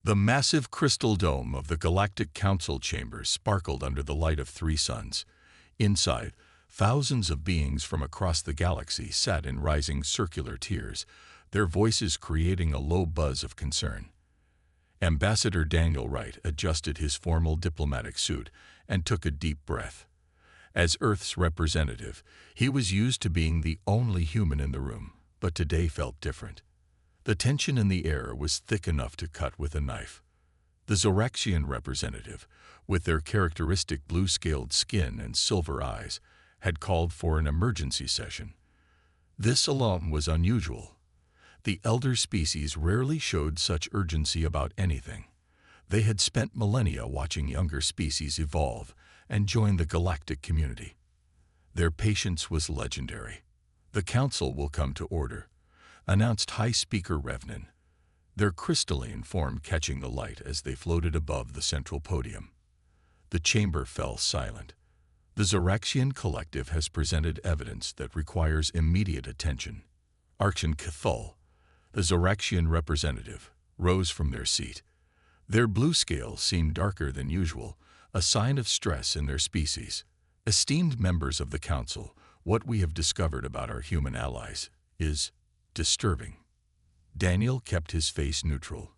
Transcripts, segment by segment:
The massive crystal dome of the Galactic Council chamber sparkled under the light of three suns. Inside, thousands of beings from across the galaxy sat in rising circular tiers, their voices creating a low buzz of concern. Ambassador Daniel Wright adjusted his formal diplomatic suit and took a deep breath. As Earth's representative, he was used to being the only human in the room, but today felt different. The tension in the air was thick enough to cut with a knife. The Zoraxian representative, with their characteristic blue-scaled skin and silver eyes, had called for an emergency session. This alone was unusual. The elder species rarely showed such urgency about anything. They had spent millennia watching younger species evolve and join the galactic community. Their patience was legendary. "The Council will come to order," announced High Speaker Revnan, their crystalline form catching the light as they floated above the central podium. The chamber fell silent. The Zoraxian collective has presented evidence that requires immediate attention. Arkshan Cathul, the Zoraxian representative, rose from their seat. Their blue scales seemed darker than usual, a sign of stress in their species. "Esteemed members of the Council, what we have discovered about our human allies is disturbing." Daniel kept his face neutral,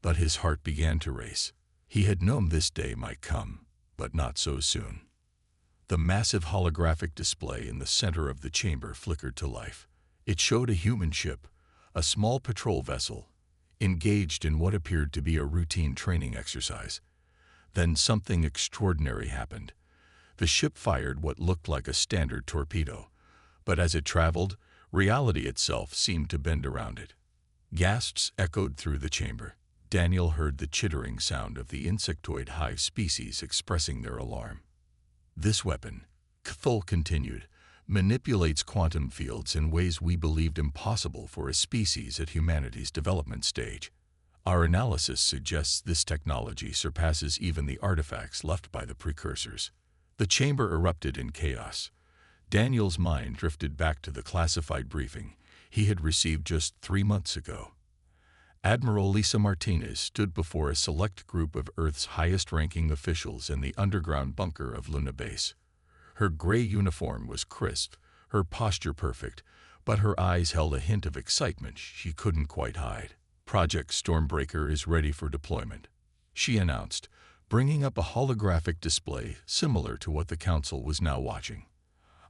but his heart began to race. He had known this day might come, but not so soon. The massive holographic display in the center of the chamber flickered to life. It showed a human ship, a small patrol vessel, engaged in what appeared to be a routine training exercise. Then something extraordinary happened. The ship fired what looked like a standard torpedo, but as it traveled, reality itself seemed to bend around it. Gasps echoed through the chamber. Daniel heard the chittering sound of the insectoid hive species expressing their alarm. "This weapon," Cathul continued, "manipulates quantum fields in ways we believed impossible for a species at humanity's development stage. Our analysis suggests this technology surpasses even the artifacts left by the precursors." The chamber erupted in chaos. Daniel's mind drifted back to the classified briefing he had received just 3 months ago. Admiral Lisa Martinez stood before a select group of Earth's highest-ranking officials in the underground bunker of Luna Base. Her gray uniform was crisp, her posture perfect, but her eyes held a hint of excitement she couldn't quite hide. "Project Stormbreaker is ready for deployment," she announced, bringing up a holographic display similar to what the Council was now watching.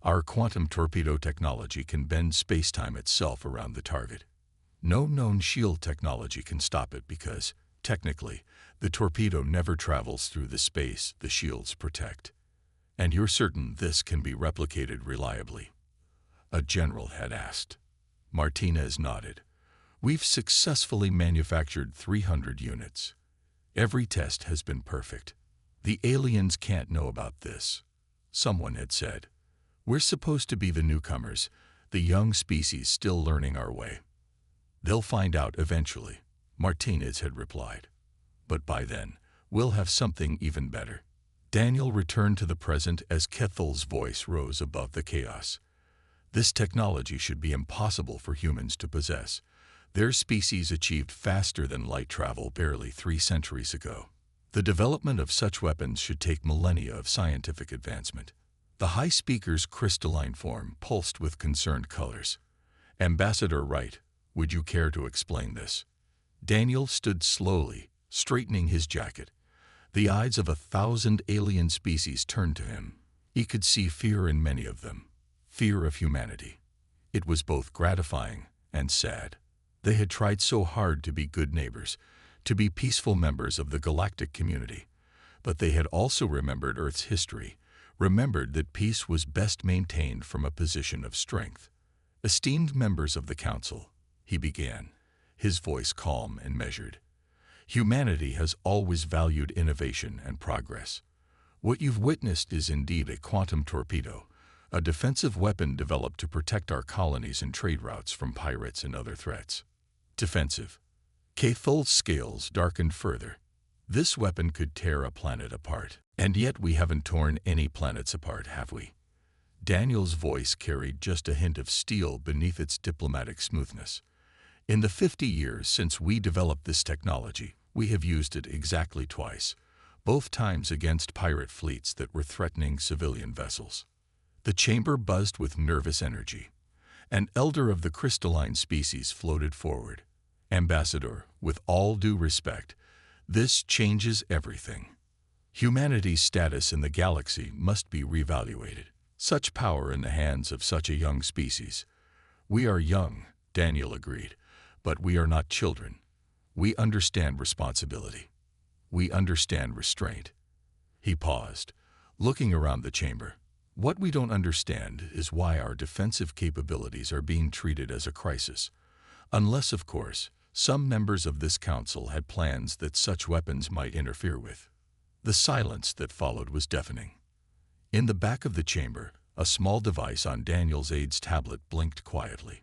"Our quantum torpedo technology can bend space-time itself around the target. No known shield technology can stop it because, technically, the torpedo never travels through the space the shields protect. And you're certain this can be replicated reliably?" a general had asked. Martinez nodded. "We've successfully manufactured 300 units. Every test has been perfect. The aliens can't know about this," someone had said. "We're supposed to be the newcomers, the young species still learning our way." "They'll find out eventually," Martinez had replied. "But by then, we'll have something even better." Daniel returned to the present as Cathul's voice rose above the chaos. "This technology should be impossible for humans to possess. Their species achieved faster than light travel barely 3 centuries ago. The development of such weapons should take millennia of scientific advancement." The High Speaker's crystalline form pulsed with concerned colors. "Ambassador Wright, would you care to explain this?" Daniel stood slowly, straightening his jacket. The eyes of 1,000 alien species turned to him. He could see fear in many of them, fear of humanity. It was both gratifying and sad. They had tried so hard to be good neighbors, to be peaceful members of the galactic community, but they had also remembered Earth's history, remembered that peace was best maintained from a position of strength. "Esteemed members of the Council," he began, his voice calm and measured. "Humanity has always valued innovation and progress. What you've witnessed is indeed a quantum torpedo, a defensive weapon developed to protect our colonies and trade routes from pirates and other threats." Defensive. Cathul's scales darkened further. "This weapon could tear a planet apart. And yet we haven't torn any planets apart, have we?" Daniel's voice carried just a hint of steel beneath its diplomatic smoothness. "In the 50 years since we developed this technology, We have used it exactly twice, both times against pirate fleets that were threatening civilian vessels. The chamber buzzed with nervous energy. An elder of the crystalline species floated forward. Ambassador, with all due respect, this changes everything. Humanity's status in the galaxy must be reevaluated. Such power in the hands of such a young species. We are young, Daniel agreed, but we are not children. We understand responsibility. We understand restraint. He paused, looking around the chamber. What we don't understand is why our defensive capabilities are being treated as a crisis. Unless, of course, some members of this council had plans that such weapons might interfere with. The silence that followed was deafening. In the back of the chamber, a small device on Daniel's aide's tablet blinked quietly.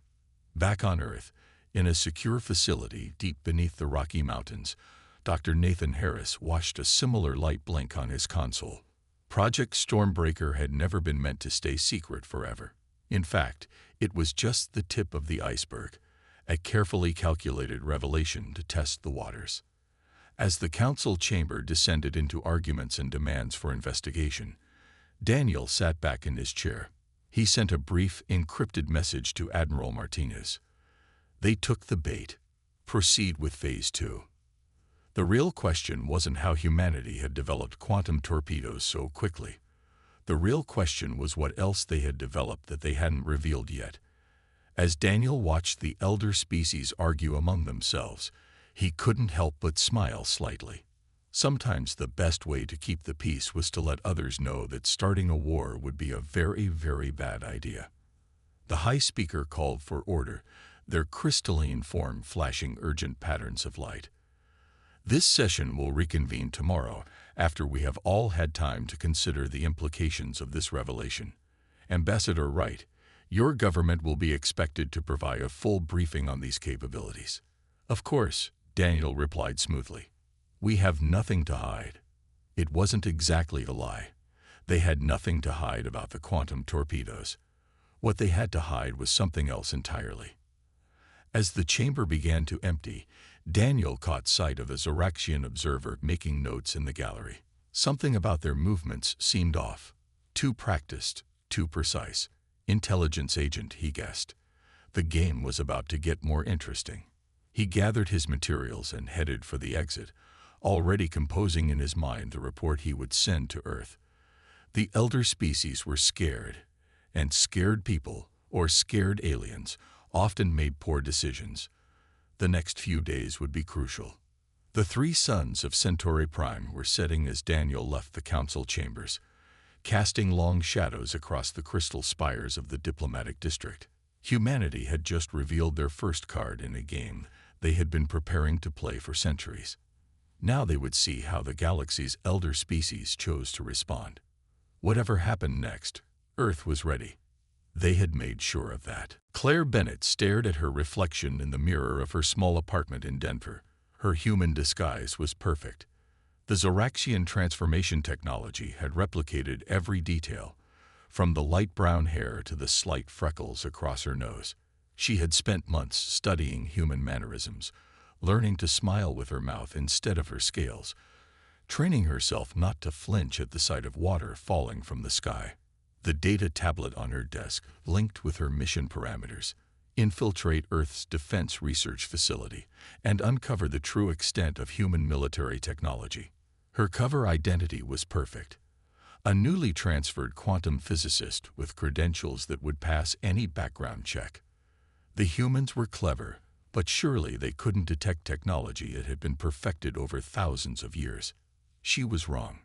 Back on Earth, in a secure facility deep beneath the Rocky Mountains, Dr. Nathan Harris watched a similar light blink on his console. Project Stormbreaker had never been meant to stay secret forever. In fact, it was just the tip of the iceberg, a carefully calculated revelation to test the waters. As the council chamber descended into arguments and demands for investigation, Daniel sat back in his chair. He sent a brief, encrypted message to Admiral Martinez. They took the bait. Proceed with Phase 2. The real question wasn't how humanity had developed quantum torpedoes so quickly. The real question was what else they had developed that they hadn't revealed yet. As Daniel watched the elder species argue among themselves, he couldn't help but smile slightly. Sometimes the best way to keep the peace was to let others know that starting a war would be a very, very bad idea. The high speaker called for order, their crystalline form flashing urgent patterns of light. This session will reconvene tomorrow after we have all had time to consider the implications of this revelation. Ambassador Wright, your government will be expected to provide a full briefing on these capabilities. Of course, Daniel replied smoothly. We have nothing to hide. It wasn't exactly a lie. They had nothing to hide about the quantum torpedoes. What they had to hide was something else entirely. As the chamber began to empty, Daniel caught sight of a Zoraxian observer making notes in the gallery. Something about their movements seemed off. Too practiced, too precise. Intelligence agent, he guessed. The game was about to get more interesting. He gathered his materials and headed for the exit, already composing in his mind the report he would send to Earth. The elder species were scared, and scared people, or scared aliens, often made poor decisions. The next few days would be crucial. The 3 sons of Centauri Prime were setting as Daniel left the council chambers, casting long shadows across the crystal spires of the diplomatic district. Humanity had just revealed their first card in a game they had been preparing to play for centuries. Now they would see how the galaxy's elder species chose to respond. Whatever happened next, Earth was ready. They had made sure of that. Claire Bennett stared at her reflection in the mirror of her small apartment in Denver. Her human disguise was perfect. The Zoraxian transformation technology had replicated every detail, from the light brown hair to the slight freckles across her nose. She had spent months studying human mannerisms, learning to smile with her mouth instead of her scales, training herself not to flinch at the sight of water falling from the sky. The data tablet on her desk linked with her mission parameters: infiltrate Earth's defense research facility and uncover the true extent of human military technology. Her cover identity was perfect. A newly transferred quantum physicist with credentials that would pass any background check. The humans were clever, but surely they couldn't detect technology that had been perfected over thousands of years. She was wrong.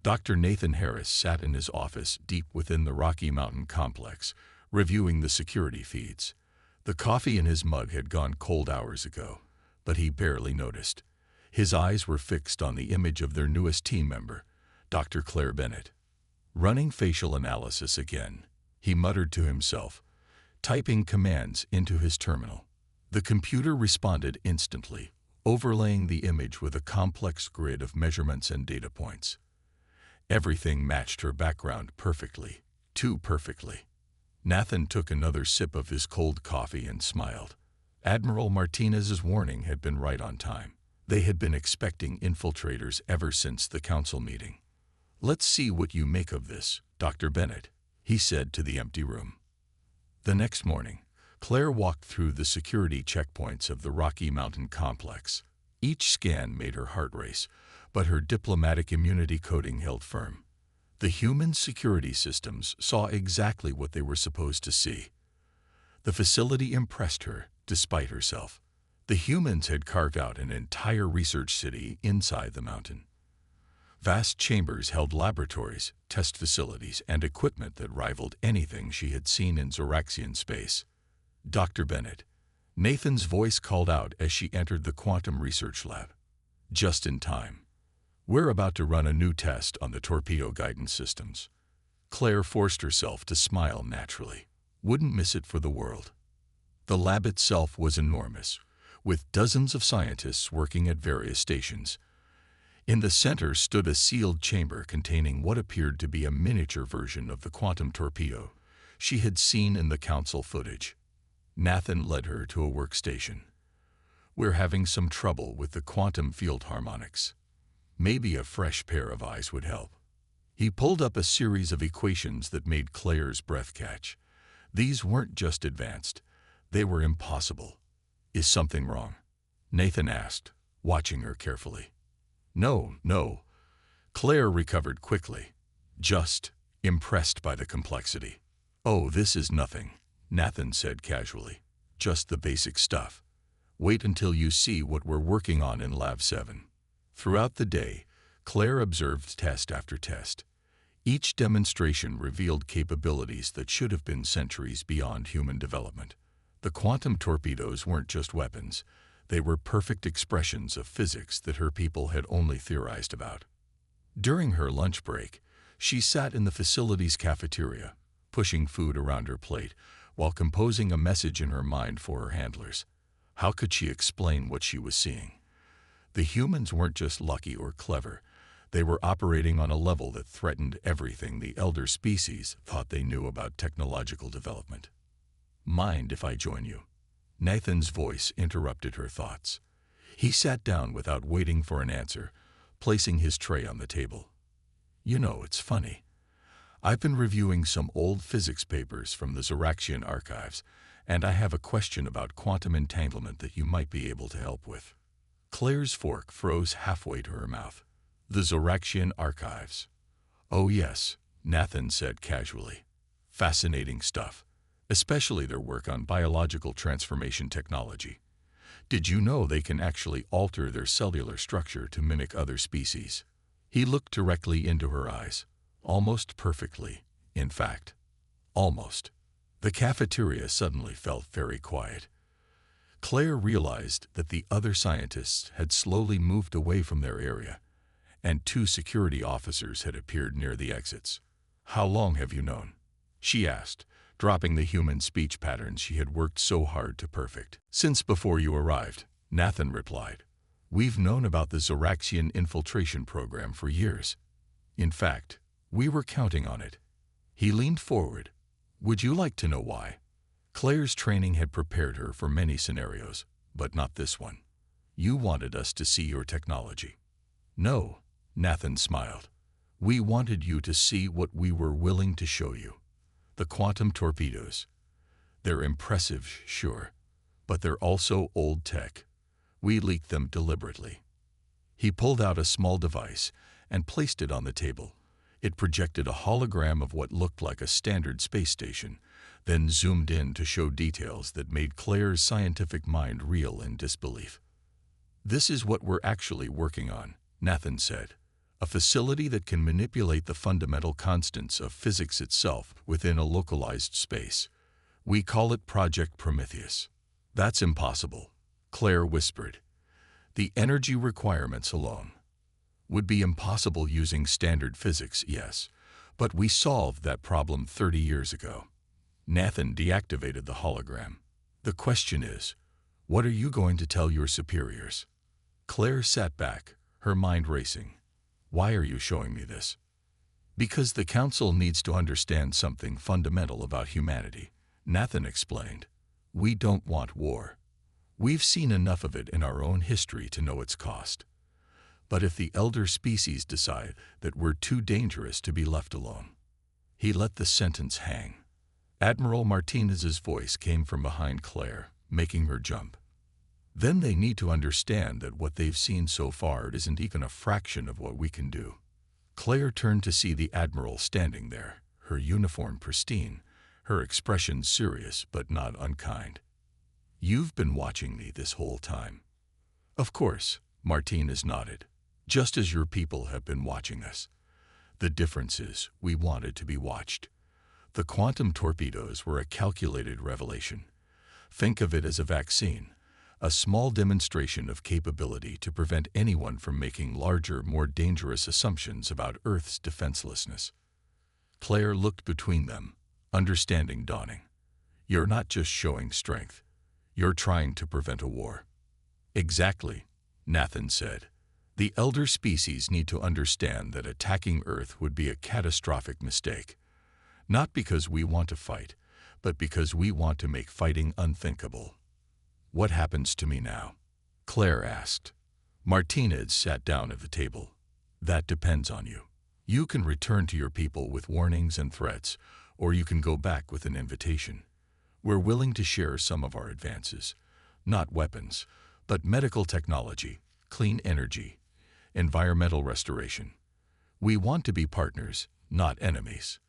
Dr. Nathan Harris sat in his office deep within the Rocky Mountain complex, reviewing the security feeds. The coffee in his mug had gone cold hours ago, but he barely noticed. His eyes were fixed on the image of their newest team member, Dr. Claire Bennett. Running facial analysis again, he muttered to himself, typing commands into his terminal. The computer responded instantly, overlaying the image with a complex grid of measurements and data points. Everything matched her background perfectly, too perfectly. Nathan took another sip of his cold coffee and smiled. Admiral Martinez's warning had been right on time. They had been expecting infiltrators ever since the council meeting. "Let's see what you make of this, Dr. Bennett," he said to the empty room. The next morning, Claire walked through the security checkpoints of the Rocky Mountain complex. Each scan made her heart race, but her diplomatic immunity coating held firm. The human security systems saw exactly what they were supposed to see. The facility impressed her, despite herself. The humans had carved out an entire research city inside the mountain. Vast chambers held laboratories, test facilities, and equipment that rivaled anything she had seen in Zoraxian space. "Dr. Bennett," Nathan's voice called out as she entered the quantum research lab. Just in time. "We're about to run a new test on the torpedo guidance systems." Claire forced herself to smile naturally. Wouldn't miss it for the world. The lab itself was enormous, with dozens of scientists working at various stations. In the center stood a sealed chamber containing what appeared to be a miniature version of the quantum torpedo she had seen in the council footage. Nathan led her to a workstation. "We're having some trouble with the quantum field harmonics. Maybe a fresh pair of eyes would help." He pulled up a series of equations that made Claire's breath catch. These weren't just advanced, they were impossible. "Is something wrong?" Nathan asked, watching her carefully. No. Claire recovered quickly, just impressed by the complexity. "Oh, this is nothing," Nathan said casually. "Just the basic stuff. Wait until you see what we're working on in Lab 7. Throughout the day, Claire observed test after test. Each demonstration revealed capabilities that should have been centuries beyond human development. The quantum torpedoes weren't just weapons. They were perfect expressions of physics that her people had only theorized about. During her lunch break, she sat in the facility's cafeteria, pushing food around her plate, while composing a message in her mind for her handlers. How could she explain what she was seeing? The humans weren't just lucky or clever. They were operating on a level that threatened everything the elder species thought they knew about technological development. "Mind if I join you?" Nathan's voice interrupted her thoughts. He sat down without waiting for an answer, placing his tray on the table. "You know, it's funny. I've been reviewing some old physics papers from the Zoraxian archives, and I have a question about quantum entanglement that you might be able to help with." Claire's fork froze halfway to her mouth. "The Zoraxian archives." "Oh yes," Nathan said casually. "Fascinating stuff, especially their work on biological transformation technology. Did you know they can actually alter their cellular structure to mimic other species?" He looked directly into her eyes, almost perfectly, in fact. Almost. The cafeteria suddenly felt very quiet. Claire realized that the other scientists had slowly moved away from their area, and 2 security officers had appeared near the exits. "How long have you known?" she asked, dropping the human speech patterns she had worked so hard to perfect. "Since before you arrived," Nathan replied. "We've known about the Zoraxian infiltration program for years. In fact, we were counting on it." He leaned forward. "Would you like to know why?" Claire's training had prepared her for many scenarios, but not this one. "You wanted us to see your technology." "No," Nathan smiled. "We wanted you to see what we were willing to show you. The quantum torpedoes. They're impressive, sure, but they're also old tech. We leaked them deliberately." He pulled out a small device and placed it on the table. It projected a hologram of what looked like a standard space station, then zoomed in to show details that made Claire's scientific mind reel in disbelief. "This is what we're actually working on," Nathan said. "A facility that can manipulate the fundamental constants of physics itself within a localized space. We call it Project Prometheus." "That's impossible," Claire whispered. "The energy requirements alone would be impossible using standard physics, yes, but we solved that problem 30 years ago." Nathan deactivated the hologram. "The question is, what are you going to tell your superiors?" Claire sat back, her mind racing. "Why are you showing me this?" "Because the Council needs to understand something fundamental about humanity," Nathan explained. "We don't want war. We've seen enough of it in our own history to know its cost. But if the elder species decide that we're too dangerous to be left alone." He let the sentence hang. Admiral Martinez's voice came from behind Claire, making her jump. "Then they need to understand that what they've seen so far isn't even a fraction of what we can do." Claire turned to see the Admiral standing there, her uniform pristine, her expression serious but not unkind. "You've been watching me this whole time." "Of course," Martinez nodded. "Just as your people have been watching us. The difference is we wanted to be watched. The quantum torpedoes were a calculated revelation. Think of it as a vaccine, a small demonstration of capability to prevent anyone from making larger, more dangerous assumptions about Earth's defenselessness." Claire looked between them, understanding dawning. "You're not just showing strength. You're trying to prevent a war." "Exactly," Nathan said. "The elder species need to understand that attacking Earth would be a catastrophic mistake. Not because we want to fight, but because we want to make fighting unthinkable." "What happens to me now?" Claire asked. Martinez sat down at the table. "That depends on you. You can return to your people with warnings and threats, or you can go back with an invitation. We're willing to share some of our advances, not weapons, but medical technology, clean energy, environmental restoration. We want to be partners, not enemies."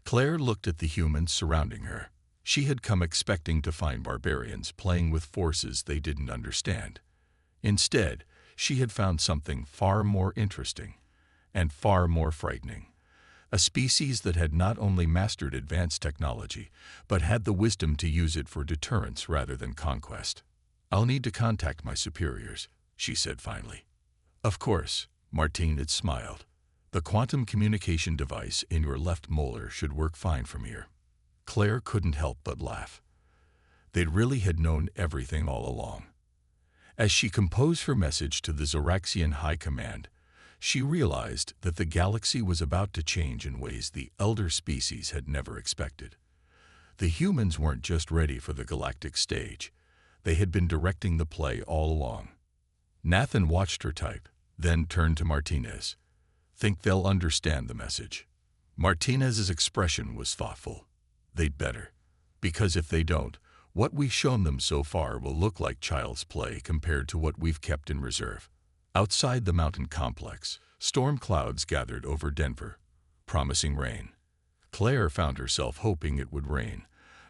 Claire looked at the humans surrounding her. She had come expecting to find barbarians playing with forces they didn't understand. Instead, she had found something far more interesting and far more frightening. A species that had not only mastered advanced technology, but had the wisdom to use it for deterrence rather than conquest. "I'll need to contact my superiors," she said finally. "Of course," Martinez smiled. "The quantum communication device in your left molar should work fine from here." Claire couldn't help but laugh. They really had known everything all along. As she composed her message to the Zoraxian High Command, she realized that the galaxy was about to change in ways the elder species had never expected. The humans weren't just ready for the galactic stage. They had been directing the play all along. Nathan watched her type, then turned to Martinez. "Think they'll understand the message?" Martinez's expression was thoughtful. "They'd better. Because if they don't, what we've shown them so far will look like child's play compared to what we've kept in reserve." Outside the mountain complex, storm clouds gathered over Denver, promising rain. Claire found herself hoping it would rain,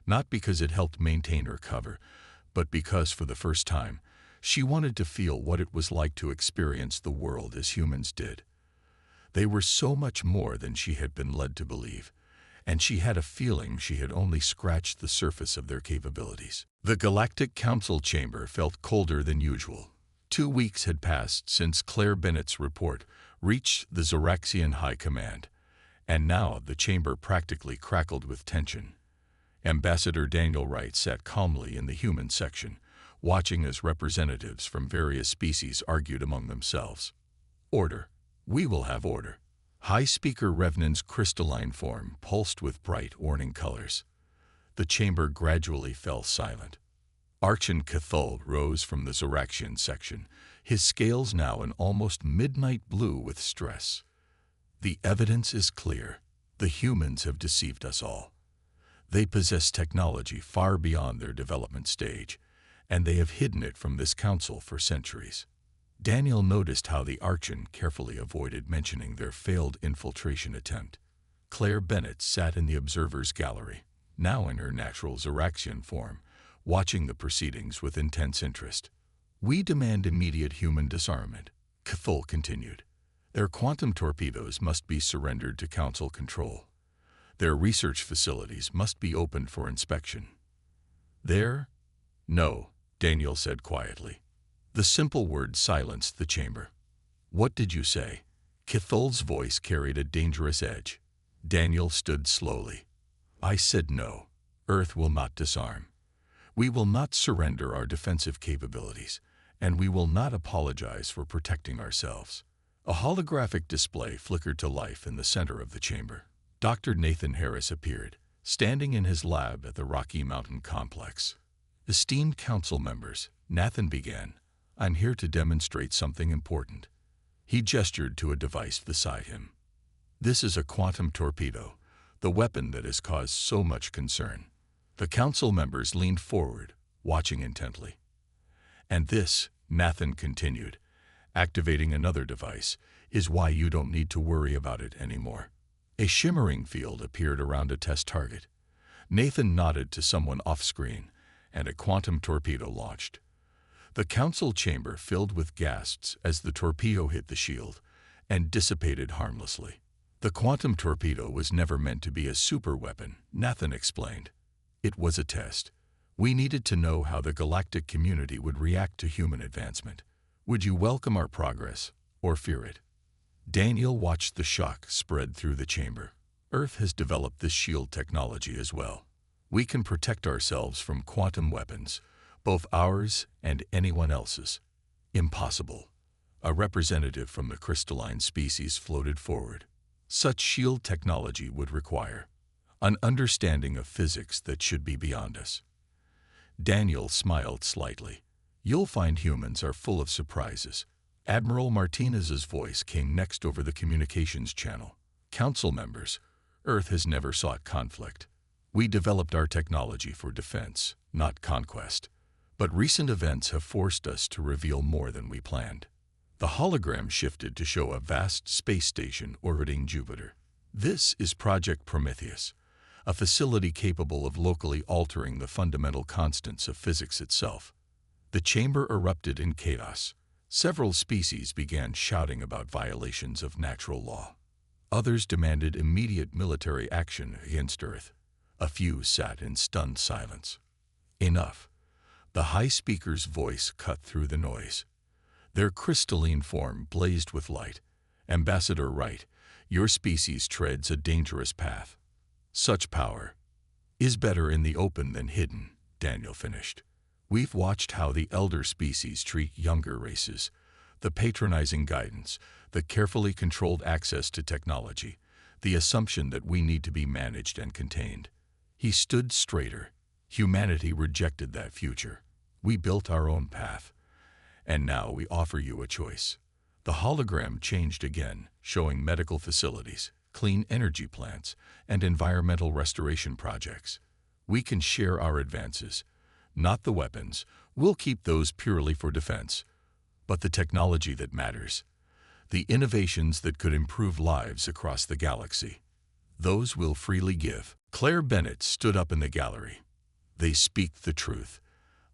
not because it helped maintain her cover, but because for the first time, she wanted to feel what it was like to experience the world as humans did. They were so much more than she had been led to believe, and she had a feeling she had only scratched the surface of their capabilities. The Galactic Council chamber felt colder than usual. 2 weeks had passed since Claire Bennett's report reached the Zoraxian High Command, and now the chamber practically crackled with tension. Ambassador Daniel Wright sat calmly in the human section, watching as representatives from various species argued among themselves. "Order. We will have order." High Speaker Revenant's crystalline form pulsed with bright warning colors. The chamber gradually fell silent. Archon Cathul rose from the Zoraxian section, his scales now an almost midnight blue with stress. "The evidence is clear. The humans have deceived us all. They possess technology far beyond their development stage, and they have hidden it from this council for centuries." Daniel noticed how the Archon carefully avoided mentioning their failed infiltration attempt. Claire Bennett sat in the observer's gallery, now in her natural Zoraxian form, watching the proceedings with intense interest. "We demand immediate human disarmament," Cathul continued. "Their quantum torpedoes must be surrendered to council control. Their research facilities must be opened for inspection." "No," Daniel said quietly. The simple word silenced the chamber. "What did you say?" Cathul's voice carried a dangerous edge. Daniel stood slowly. "I said no. Earth will not disarm. We will not surrender our defensive capabilities, and we will not apologize for protecting ourselves." A holographic display flickered to life in the center of the chamber. Dr. Nathan Harris appeared, standing in his lab at the Rocky Mountain Complex. Esteemed council members, Nathan began, I'm here to demonstrate something important. He gestured to a device beside him. This is a quantum torpedo, the weapon that has caused so much concern. The council members leaned forward, watching intently. And this, Nathan continued, activating another device, is why you don't need to worry about it anymore. A shimmering field appeared around a test target. Nathan nodded to someone off-screen, and a quantum torpedo launched. The council chamber filled with gasps as the torpedo hit the shield and dissipated harmlessly. The quantum torpedo was never meant to be a super weapon, Nathan explained. It was a test. We needed to know how the galactic community would react to human advancement. Would you welcome our progress or fear it? Daniel watched the shock spread through the chamber. Earth has developed this shield technology as well. We can protect ourselves from quantum weapons, both ours and anyone else's. Impossible. A representative from the crystalline species floated forward. Such shield technology would require an understanding of physics that should be beyond us. Daniel smiled slightly. You'll find humans are full of surprises. Admiral Martinez's voice came next over the communications channel. Council members, Earth has never sought conflict. We developed our technology for defense, not conquest. But recent events have forced us to reveal more than we planned. The hologram shifted to show a vast space station orbiting Jupiter. This is Project Prometheus, a facility capable of locally altering the fundamental constants of physics itself. The chamber erupted in chaos. Several species began shouting about violations of natural law. Others demanded immediate military action against Earth. A few sat in stunned silence. Enough. The high speaker's voice cut through the noise. Their crystalline form blazed with light. Ambassador Wright, your species treads a dangerous path. Such power is better in the open than hidden, Daniel finished. We've watched how the elder species treat younger races, the patronizing guidance, the carefully controlled access to technology, the assumption that we need to be managed and contained. He stood straighter. Humanity rejected that future. We built our own path. And now we offer you a choice. The hologram changed again, showing medical facilities, clean energy plants, and environmental restoration projects. We can share our advances. Not the weapons. We'll keep those purely for defense. But the technology that matters. The innovations that could improve lives across the galaxy. Those we'll freely give. Claire Bennett stood up in the gallery. They speak the truth.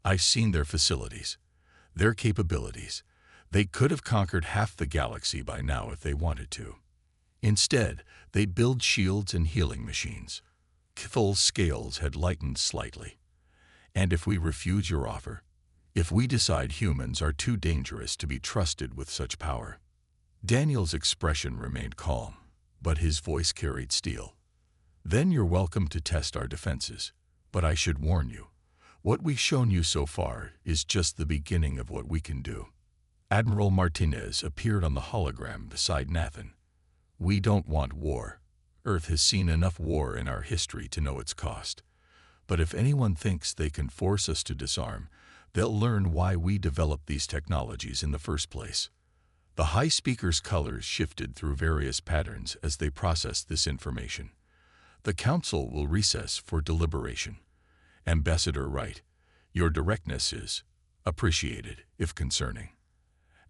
I've seen their facilities. Their capabilities. They could have conquered half the galaxy by now if they wanted to. Instead, they build shields and healing machines. Kithel's scales had lightened slightly. And if we refuse your offer, if we decide humans are too dangerous to be trusted with such power. Daniel's expression remained calm, but his voice carried steel. Then you're welcome to test our defenses. But I should warn you, what we've shown you so far is just the beginning of what we can do. Admiral Martinez appeared on the hologram beside Nathan. We don't want war. Earth has seen enough war in our history to know its cost. But if anyone thinks they can force us to disarm, they'll learn why we developed these technologies in the first place. The high speaker's colors shifted through various patterns as they processed this information. The council will recess for deliberation. Ambassador Wright, your directness is appreciated, if concerning.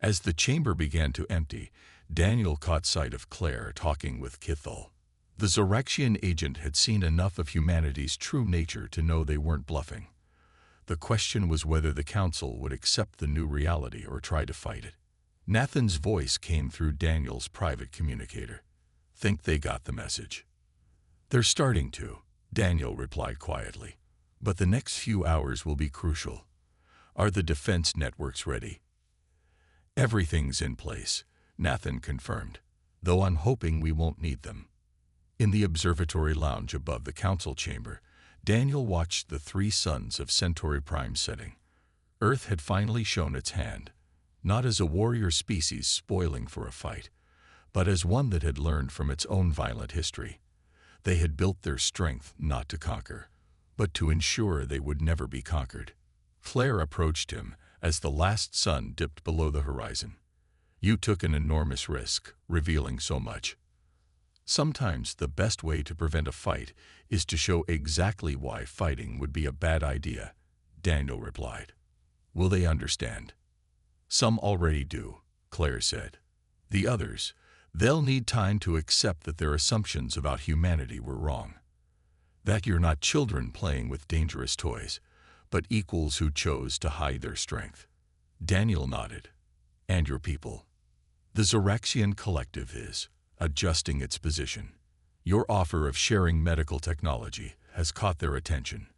As the chamber began to empty, Daniel caught sight of Claire talking with Kithel. The Zoraxian agent had seen enough of humanity's true nature to know they weren't bluffing. The question was whether the council would accept the new reality or try to fight it. Nathan's voice came through Daniel's private communicator. Think they got the message? They're starting to, Daniel replied quietly. But the next few hours will be crucial. Are the defense networks ready? Everything's in place, Nathan confirmed, though I'm hoping we won't need them. In the observatory lounge above the council chamber, Daniel watched the 3 suns of Centauri Prime setting. Earth had finally shown its hand, not as a warrior species spoiling for a fight, but as one that had learned from its own violent history. They had built their strength not to conquer, but to ensure they would never be conquered. Claire approached him as the last sun dipped below the horizon. You took an enormous risk, revealing so much. Sometimes the best way to prevent a fight is to show exactly why fighting would be a bad idea, Daniel replied. Will they understand? Some already do, Claire said. The others, they'll need time to accept that their assumptions about humanity were wrong. That you're not children playing with dangerous toys, but equals who chose to hide their strength. Daniel nodded. And your people. The Zoraxian Collective is adjusting its position. Your offer of sharing medical technology has caught their attention,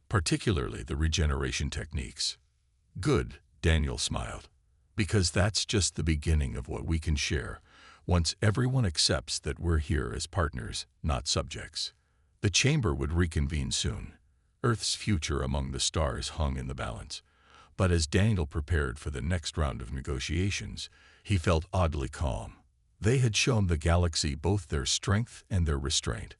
particularly the regeneration techniques. Good, Daniel smiled, because that's just the beginning of what we can share once everyone accepts that we're here as partners, not subjects. The chamber would reconvene soon. Earth's future among the stars hung in the balance. But as Daniel prepared for the next round of negotiations, he felt oddly calm. They had shown the galaxy both their strength and their restraint.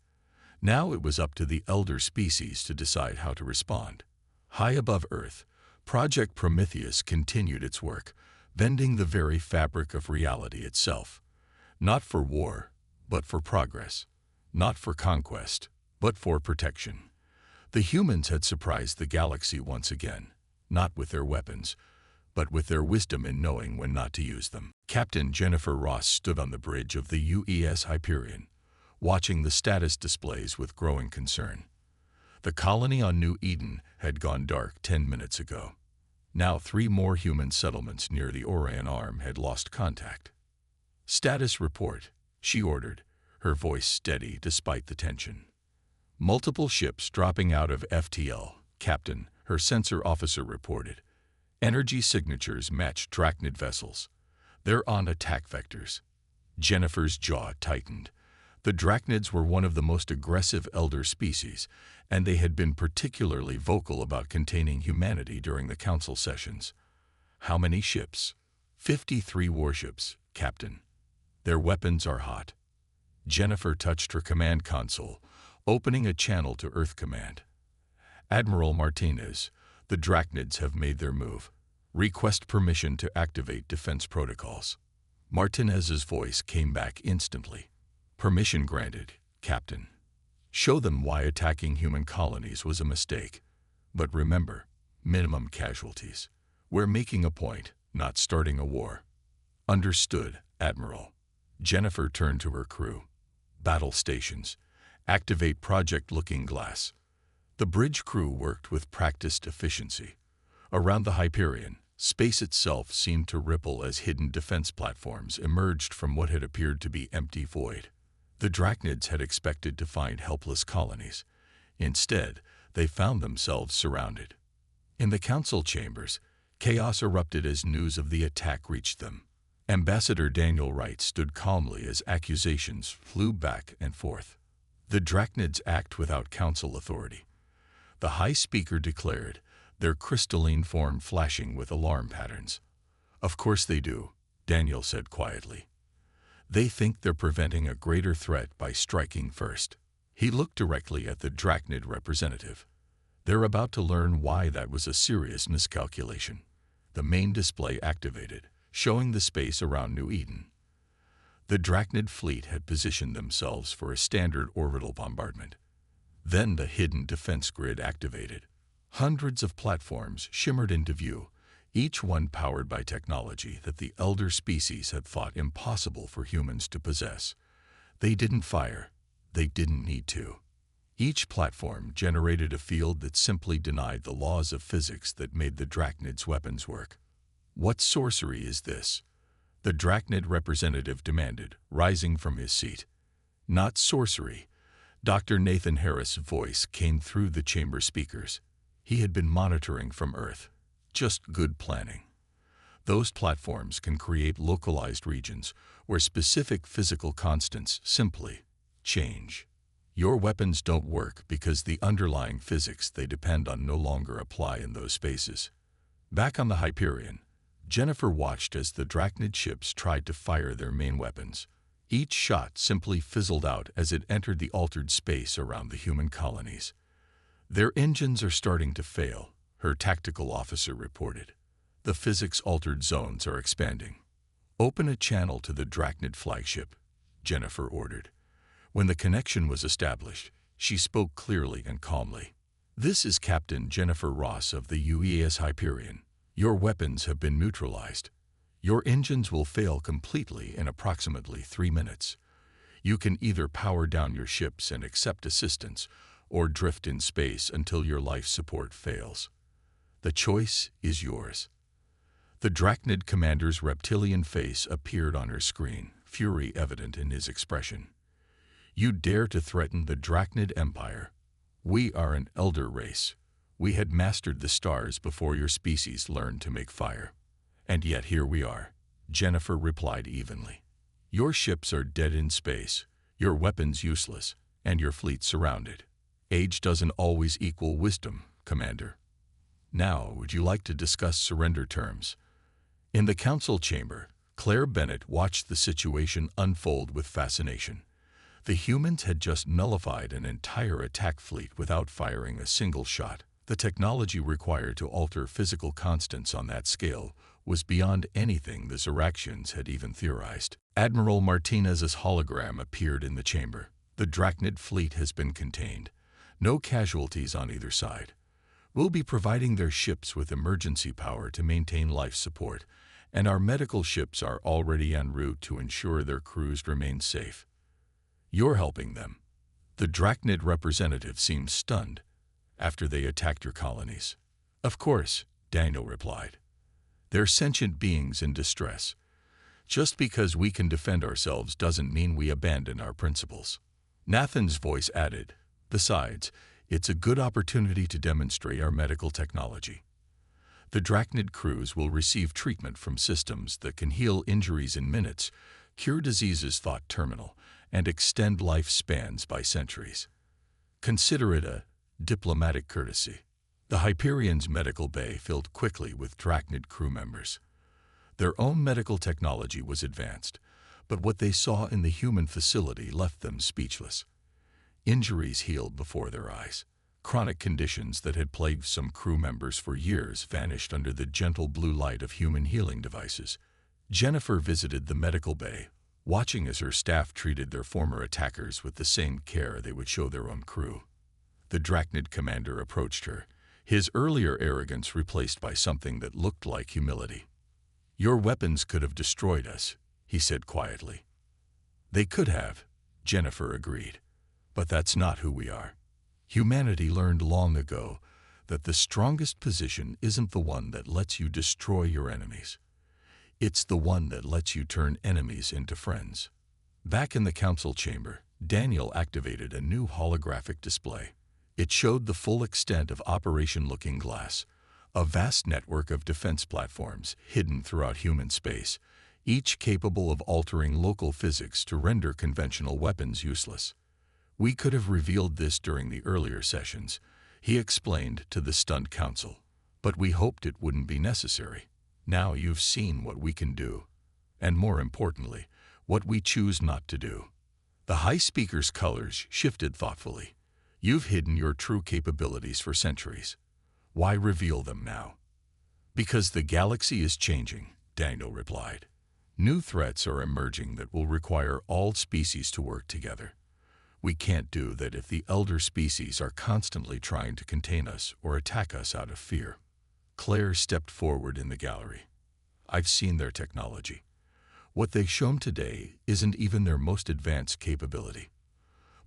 Now it was up to the elder species to decide how to respond. High above Earth, Project Prometheus continued its work, bending the very fabric of reality itself. Not for war, but for progress. Not for conquest, but for protection. The humans had surprised the galaxy once again, not with their weapons, but with their wisdom in knowing when not to use them. Captain Jennifer Ross stood on the bridge of the UES Hyperion, watching the status displays with growing concern. The colony on New Eden had gone dark 10 minutes ago. Now 3 more human settlements near the Orion Arm had lost contact. Status report, she ordered, her voice steady despite the tension. Multiple ships dropping out of FTL, Captain, her sensor officer reported. Energy signatures match drakhnid vessels. They're on attack vectors. Jennifer's jaw tightened. The drakhnids were one of the most aggressive elder species, and they had been particularly vocal about containing humanity during the council sessions. How many ships? 53 warships, Captain. Their weapons are hot. Jennifer touched her command console, opening a channel to Earth Command. Admiral Martinez, the drachnids have made their move. Request permission to activate defense protocols. Martinez's voice came back instantly. Permission granted, Captain. Show them why attacking human colonies was a mistake. But remember, minimum casualties. We're making a point, not starting a war. Understood, Admiral. Jennifer turned to her crew. Battle stations. Activate Project Looking Glass. The bridge crew worked with practiced efficiency. Around the Hyperion, space itself seemed to ripple as hidden defense platforms emerged from what had appeared to be empty void. The drachnids had expected to find helpless colonies. Instead, they found themselves surrounded. In the council chambers, chaos erupted as news of the attack reached them. Ambassador Daniel Wright stood calmly as accusations flew back and forth. The drachnids act without council authority. The High Speaker declared, their crystalline form flashing with alarm patterns. Of course they do, Daniel said quietly. They think they're preventing a greater threat by striking first. He looked directly at the drachnid representative. They're about to learn why that was a serious miscalculation. The main display activated, showing the space around New Eden. The drachnid fleet had positioned themselves for a standard orbital bombardment. Then the hidden defense grid activated. Hundreds of platforms shimmered into view, each one powered by technology that the elder species had thought impossible for humans to possess. They didn't fire. They didn't need to. Each platform generated a field that simply denied the laws of physics that made the drachnids' weapons work. What sorcery is this? The drachnid representative demanded, rising from his seat. Not sorcery. Dr. Nathan Harris' voice came through the chamber speakers. He had been monitoring from Earth. Just good planning. Those platforms can create localized regions where specific physical constants simply change. Your weapons don't work because the underlying physics they depend on no longer apply in those spaces. Back on the Hyperion, Jennifer watched as the drachnid ships tried to fire their main weapons. Each shot simply fizzled out as it entered the altered space around the human colonies. Their engines are starting to fail, her tactical officer reported. The physics-altered zones are expanding. Open a channel to the drakhnid flagship, Jennifer ordered. When the connection was established, she spoke clearly and calmly. This is Captain Jennifer Ross of the UES Hyperion. Your weapons have been neutralized. Your engines will fail completely in approximately 3 minutes. You can either power down your ships and accept assistance, or drift in space until your life support fails. The choice is yours. The drakhnid commander's reptilian face appeared on her screen, fury evident in his expression. You dare to threaten the drakhnid empire? We are an elder race. We had mastered the stars before your species learned to make fire. And yet here we are, Jennifer replied evenly. Your ships are dead in space, your weapons useless, and your fleet surrounded. Age doesn't always equal wisdom, Commander. Now, would you like to discuss surrender terms? In the council chamber, Claire Bennett watched the situation unfold with fascination. The humans had just nullified an entire attack fleet without firing a single shot. The technology required to alter physical constants on that scale was beyond anything the Zoraxians had even theorized. Admiral Martinez's hologram appeared in the chamber. The drakhnid fleet has been contained. No casualties on either side. We'll be providing their ships with emergency power to maintain life support, and our medical ships are already en route to ensure their crews remain safe. You're helping them. The drakhnid representative seemed stunned. After they attacked your colonies. Of course, Daniel replied. They're sentient beings in distress. Just because we can defend ourselves doesn't mean we abandon our principles. Nathan's voice added, besides, it's a good opportunity to demonstrate our medical technology. The drakhnid crews will receive treatment from systems that can heal injuries in minutes, cure diseases thought terminal, and extend lifespans by centuries. Consider it a diplomatic courtesy. The Hyperion's medical bay filled quickly with drakhnid crew members. Their own medical technology was advanced, but what they saw in the human facility left them speechless. Injuries healed before their eyes. Chronic conditions that had plagued some crew members for years vanished under the gentle blue light of human healing devices. Jennifer visited the medical bay, watching as her staff treated their former attackers with the same care they would show their own crew. The drakhnid commander approached her, his earlier arrogance replaced by something that looked like humility. Your weapons could have destroyed us, he said quietly. They could have, Jennifer agreed. But that's not who we are. Humanity learned long ago that the strongest position isn't the one that lets you destroy your enemies. It's the one that lets you turn enemies into friends. Back in the council chamber, Daniel activated a new holographic display. It showed the full extent of Operation Looking Glass, a vast network of defense platforms hidden throughout human space, each capable of altering local physics to render conventional weapons useless. We could have revealed this during the earlier sessions, he explained to the stunned council, but we hoped it wouldn't be necessary. Now you've seen what we can do, and more importantly, what we choose not to do. The High Speaker's colors shifted thoughtfully. You've hidden your true capabilities for centuries. Why reveal them now? Because the galaxy is changing, Daniel replied. New threats are emerging that will require all species to work together. We can't do that if the elder species are constantly trying to contain us or attack us out of fear. Claire stepped forward in the gallery. I've seen their technology. What they've shown today isn't even their most advanced capability.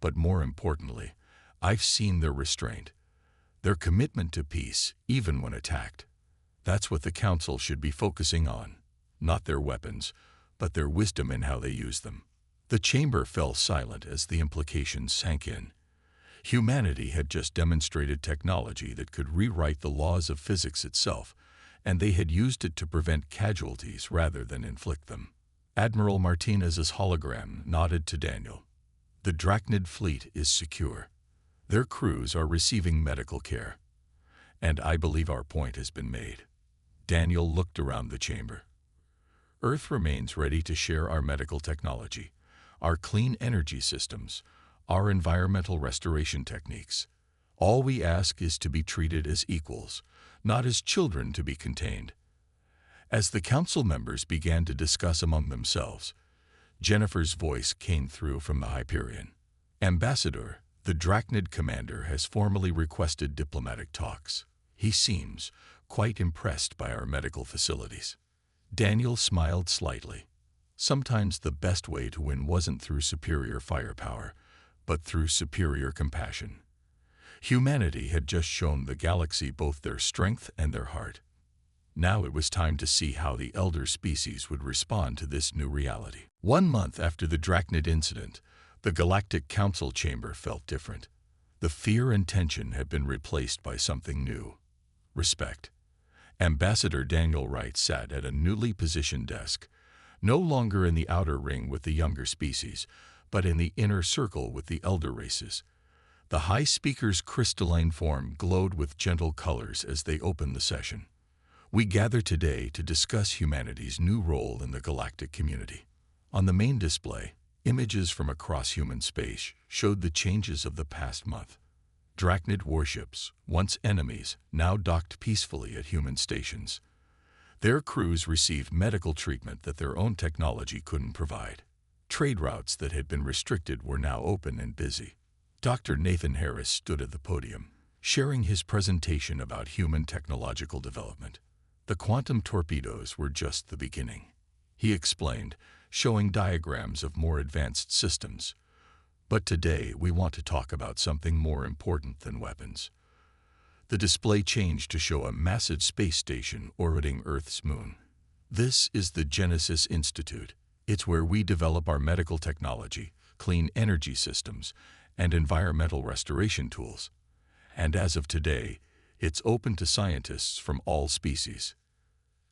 But more importantly, I've seen their restraint, their commitment to peace, even when attacked. That's what the Council should be focusing on, not their weapons, but their wisdom in how they use them. The chamber fell silent as the implications sank in. Humanity had just demonstrated technology that could rewrite the laws of physics itself, and they had used it to prevent casualties rather than inflict them. Admiral Martinez's hologram nodded to Daniel. The drakhnid fleet is secure. Their crews are receiving medical care. And I believe our point has been made. Daniel looked around the chamber. Earth remains ready to share our medical technology, our clean energy systems, our environmental restoration techniques. All we ask is to be treated as equals, not as children to be contained. As the council members began to discuss among themselves, Jennifer's voice came through from the Hyperion. "Ambassador, the drakhnid commander has formally requested diplomatic talks. He seems quite impressed by our medical facilities." Daniel smiled slightly. Sometimes the best way to win wasn't through superior firepower, but through superior compassion. Humanity had just shown the galaxy both their strength and their heart. Now it was time to see how the elder species would respond to this new reality. 1 month after the drakhnid incident, the Galactic Council chamber felt different. The fear and tension had been replaced by something new: respect. Ambassador Daniel Wright sat at a newly positioned desk, no longer in the outer ring with the younger species, but in the inner circle with the elder races. The High Speaker's crystalline form glowed with gentle colors as they opened the session. "We gather today to discuss humanity's new role in the galactic community." On the main display, images from across human space showed the changes of the past month. Drakhnid warships, once enemies, now docked peacefully at human stations. Their crews received medical treatment that their own technology couldn't provide. Trade routes that had been restricted were now open and busy. Dr. Nathan Harris stood at the podium, sharing his presentation about human technological development. The quantum torpedoes were just the beginning. He explained, showing diagrams of more advanced systems. But today we want to talk about something more important than weapons. The display changed to show a massive space station orbiting Earth's moon. This is the Genesis Institute. It's where we develop our medical technology, clean energy systems, and environmental restoration tools. And as of today, it's open to scientists from all species.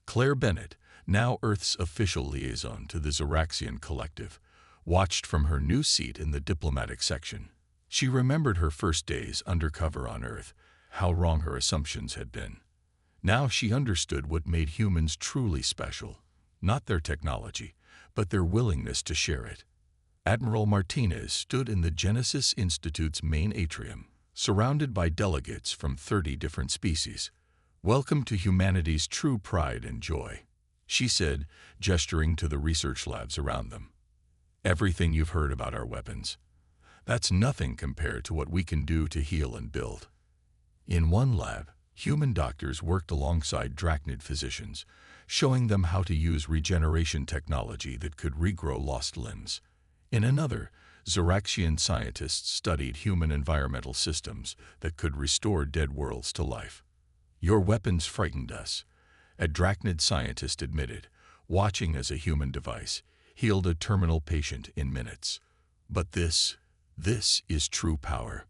Claire Bennett, now Earth's official liaison to the Zoraxian Collective, watched from her new seat in the diplomatic section. She remembered her first days undercover on Earth, how wrong her assumptions had been. Now she understood what made humans truly special, not their technology, but their willingness to share it. Admiral Martinez stood in the Genesis Institute's main atrium, surrounded by delegates from 30 different species. "Welcome to humanity's true pride and joy," she said, gesturing to the research labs around them. "Everything you've heard about our weapons, that's nothing compared to what we can do to heal and build." In one lab, human doctors worked alongside drakhnid physicians, showing them how to use regeneration technology that could regrow lost limbs. In another, Zoraxian scientists studied human environmental systems that could restore dead worlds to life. "Your weapons frightened us," a drakhnid scientist admitted, watching as a human device healed a terminal patient in minutes. "But this is true power."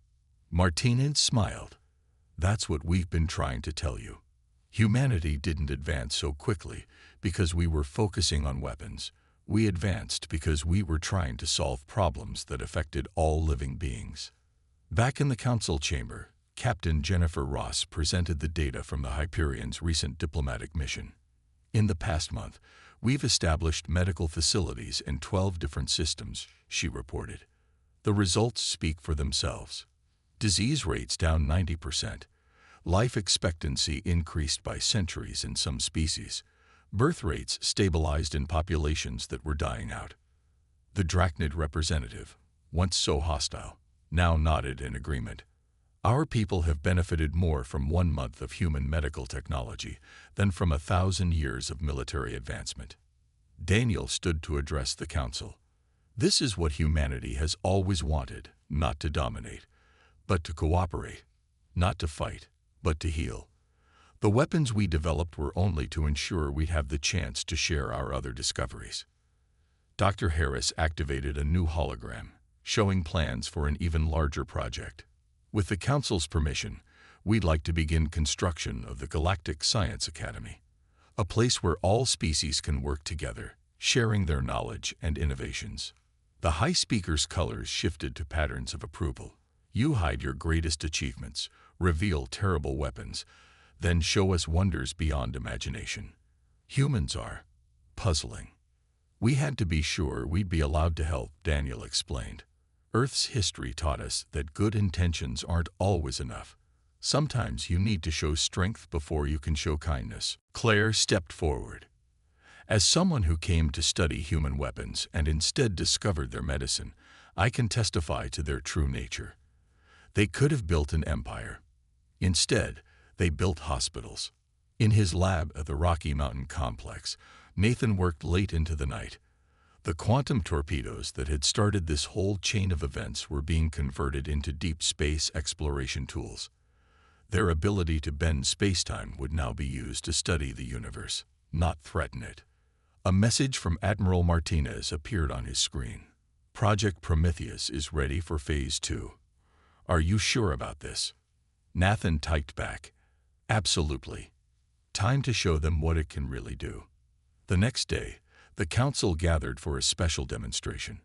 Martinez smiled. "That's what we've been trying to tell you. Humanity didn't advance so quickly because we were focusing on weapons. We advanced because we were trying to solve problems that affected all living beings." Back in the council chamber, Captain Jennifer Ross presented the data from the Hyperion's recent diplomatic mission. "In the past month, we've established medical facilities in 12 different systems," she reported. "The results speak for themselves. Disease rates down 90%. Life expectancy increased by centuries in some species. Birth rates stabilized in populations that were dying out." The drakhnid representative, once so hostile, now nodded in agreement. "Our people have benefited more from 1 month of human medical technology than from 1,000 years of military advancement." Daniel stood to address the council. "This is what humanity has always wanted, not to dominate, but to cooperate, not to fight, but to heal. The weapons we developed were only to ensure we'd have the chance to share our other discoveries." Dr. Harris activated a new hologram, showing plans for an even larger project. "With the Council's permission, we'd like to begin construction of the Galactic Science Academy, a place where all species can work together, sharing their knowledge and innovations." The High Speaker's colors shifted to patterns of approval. "You hide your greatest achievements, reveal terrible weapons, then show us wonders beyond imagination. Humans are puzzling. We had to be sure we'd be allowed to help," Daniel explained. "Earth's history taught us that good intentions aren't always enough. Sometimes you need to show strength before you can show kindness. Claire stepped forward. As someone who came to study human weapons and instead discovered their medicine, I can testify to their true nature. They could have built an empire. Instead, they built hospitals. In his lab at the Rocky Mountain Complex, Nathan worked late into the night. The quantum torpedoes that had started this whole chain of events were being converted into deep space exploration tools. Their ability to bend spacetime would now be used to study the universe, not threaten it. A message from Admiral Martinez appeared on his screen. Project Prometheus is ready for Phase 2. Are you sure about this? Nathan typed back, absolutely. Time to show them what it can really do. The next day, the Council gathered for a special demonstration.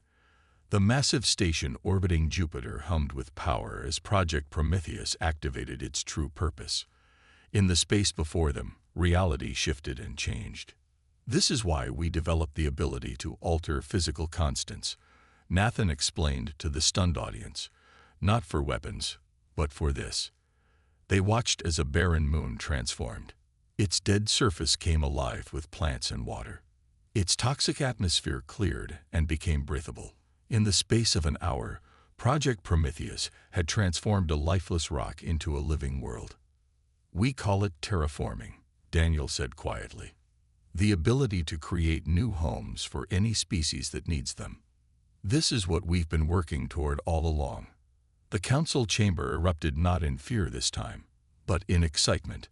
The massive station orbiting Jupiter hummed with power as Project Prometheus activated its true purpose. In the space before them, reality shifted and changed. This is why we developed the ability to alter physical constants, Nathan explained to the stunned audience. Not for weapons, but for this. They watched as a barren moon transformed. Its dead surface came alive with plants and water. Its toxic atmosphere cleared and became breathable. In the space of an hour, Project Prometheus had transformed a lifeless rock into a living world. We call it terraforming, Daniel said quietly. The ability to create new homes for any species that needs them. This is what we've been working toward all along. The council chamber erupted not in fear this time, but in excitement.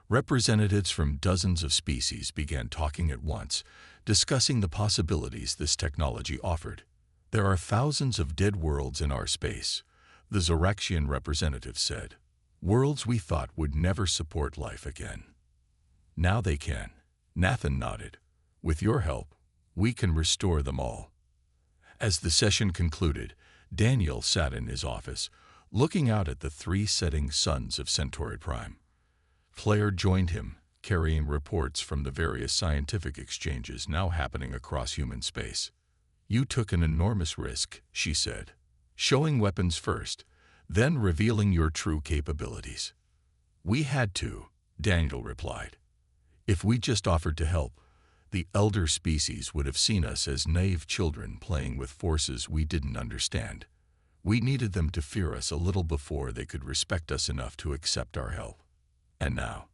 Representatives from dozens of species began talking at once, discussing the possibilities this technology offered. There are thousands of dead worlds in our space, the Zoraxian representative said. Worlds we thought would never support life again. Now they can. Nathan nodded. With your help, we can restore them all. As the session concluded, Daniel sat in his office, looking out at the 3 setting suns of Centauri Prime. Claire joined him, carrying reports from the various scientific exchanges now happening across human space. You took an enormous risk, she said, showing weapons first, then revealing your true capabilities. We had to, Daniel replied. If we just offered to help, the elder species would have seen us as naive children playing with forces we didn't understand. We needed them to fear us a little before they could respect us enough to accept our help. And now?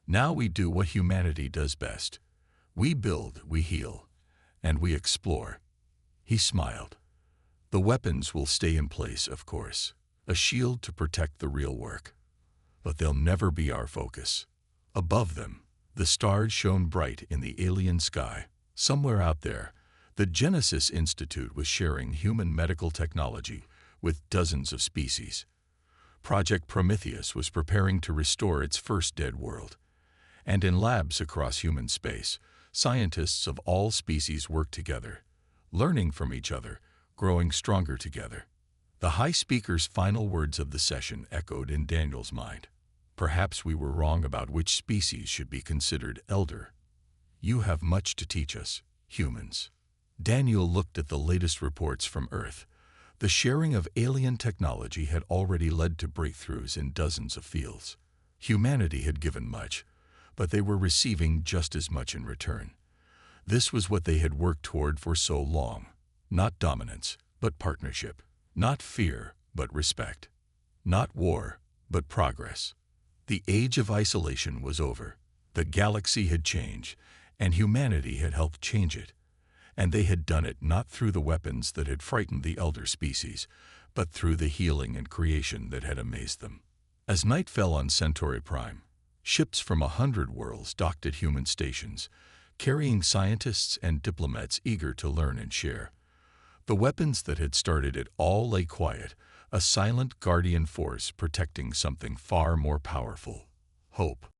Now we do what humanity does best. We build, we heal, and we explore. He smiled. The weapons will stay in place, of course, a shield to protect the real work. But they'll never be our focus. Above them, the stars shone bright in the alien sky. Somewhere out there, the Genesis Institute was sharing human medical technology with dozens of species. Project Prometheus was preparing to restore its first dead world. And in labs across human space, scientists of all species worked together, learning from each other, growing stronger together. The high speaker's final words of the session echoed in Daniel's mind. Perhaps we were wrong about which species should be considered elder. You have much to teach us, humans. Daniel looked at the latest reports from Earth. The sharing of alien technology had already led to breakthroughs in dozens of fields. Humanity had given much, but they were receiving just as much in return. This was what they had worked toward for so long. Not dominance, but partnership. Not fear, but respect. Not war, but progress. The age of isolation was over. The galaxy had changed, and humanity had helped change it. And they had done it not through the weapons that had frightened the elder species, but through the healing and creation that had amazed them. As night fell on Centauri Prime, ships from 100 worlds docked at human stations, carrying scientists and diplomats eager to learn and share. The weapons that had started it all lay quiet, a silent guardian force protecting something far more powerful: hope.